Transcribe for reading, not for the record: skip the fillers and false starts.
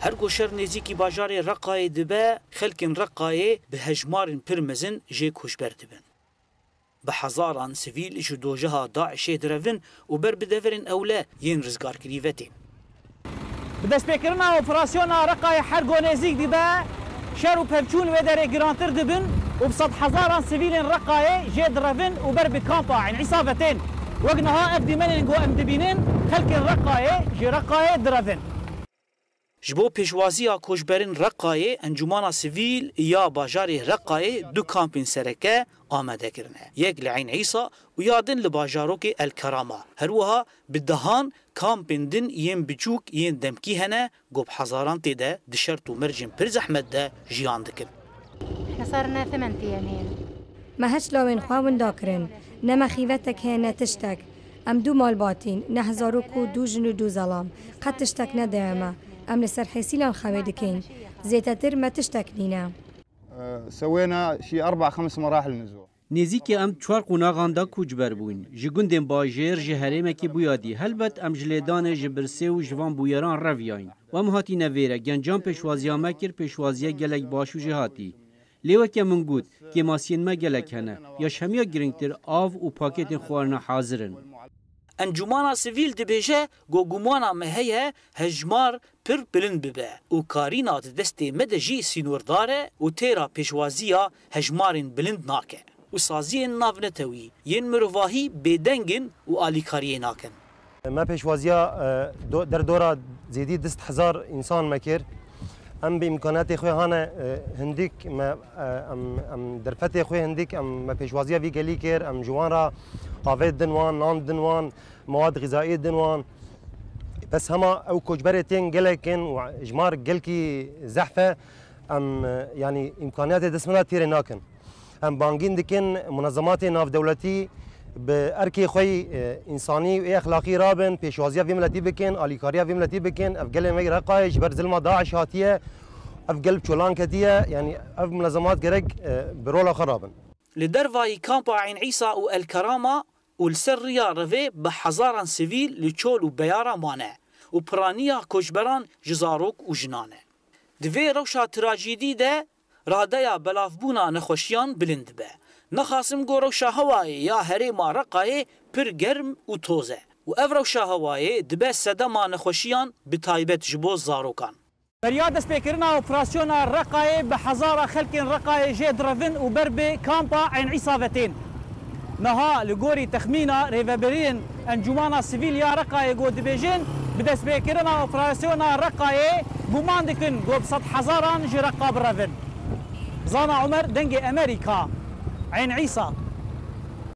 هر گوشر نزیکی باجار رقای دبه خلکن رقای به هجمارن پرمزن جه کشبر دبن. به هزاران سیویل جو دوجها داعش درون و بر بدورن اوله ین رزگار کریوتین. بدست بکرنا اپراسیون رقای هر گو نزیک دبه شهر و پفچون و در گرانتر دبن و بصد هزاران سیویل رقای جه درون و بر بکامپا عین عصافتین. وقنها افدی منن گو ام دبینن خلکن رقای جه رقای درون. جبو پیشوازی کشبرین رقای انجمن سیویل یا باجار رقای دو کامپین سرکه آماده کرنه. یک لعین عیسی و یادن لباجاروک الکرامه. هر وها بدهان کامپین دن یم بچوک یم دمکی هنه گوب هزاران تیده دشرت و مرجم پر زحمت ده جیان دکن. صارنا 8 أيام. ما هش لوين خواون داكرن نما خيفتك هنا تشتك ام دو مال باتين نهزاروكو دو جنو دو ظلام قد تشتك نداما ام لسر حسيلان خويدكين زيتتر ما تشتكنينا. سوينا شي 4-5 مراحل نزول. نزیک ام چوار قوناغاندا کوچبر بوین. جگوندن باجر جهرمه کی بویادی. هلبت ام جلیدان جبرسه و جوان بویران رویاین. و ام هاتی نویره گنجان پیشوازی مکر پیشوازی گلک باشو جهاتی. لیو که من گود که ماسین ما گلک هنه یا شمیا گرینگتر آو و پاکت خوارنا حاضرن. انجمن سیویل دبیجه گوگمانا مهیه هجمار پر بلند ببه و کارینات دسته مدجی سینورداره و تیرا پیشوازیا هجمارین بلند ناکه و سازی ناونتوی ین مرواهی بدنگن و آلیکاریه ناکن. ما پیشوازیا در دورا زیدی 10,000 انسان مکر ام بامکانات خوی هانه هندیک ام در فتح خوی هندیک ام پیشوازیا وی گلی کر ام جوان را آوید دنوان نان دنوان مواد غذایی دنوان بس هما او کوچبرتين گلکن و اجمار گلکی زحفه ام يعني امکانات دسمنا تیر ناکن ام بانگین دکن منظمات ناف دولتی به ارکی خوی انسانی و اخلاقی رابن پیشوازی وی ملتی بکن آلیکاریا وی ملتی بکن افگل می رقایش بر ظلم داعش هاتیه افگل چولان کتیه یعنی اف منظمات گرگ برول خرابن لدرفاي كامبا عين عيسى والكرامة والسرية رفي بحزاران سيفيل لتشول وبيارا مانع وبرانيا كوشبران جزاروك وجنانه دفي روشا تراجيدي ده رادايا بلافبونا نخوشيان بلند به نخاسم گو روشا هواي يا هريما رقاي پر گرم و توزه و اف روشا هواي دبه سدما نخوشيان بتايبت جبو زاروكان برياد سبيكرنا اوبراسيون رقاي بحزاره خلق رقاي جي درفن وبربي كامبا عين عصافتين نها لغوري تخمينا ريفابرين انجمانا سيفيليا رقاي جو ديفيجن بدا سبيكرنا اوبراسيون رقاي بوماندكن جو بصد حزاران جي رقا برفن زانا عمر دنجي امريكا عين عيسى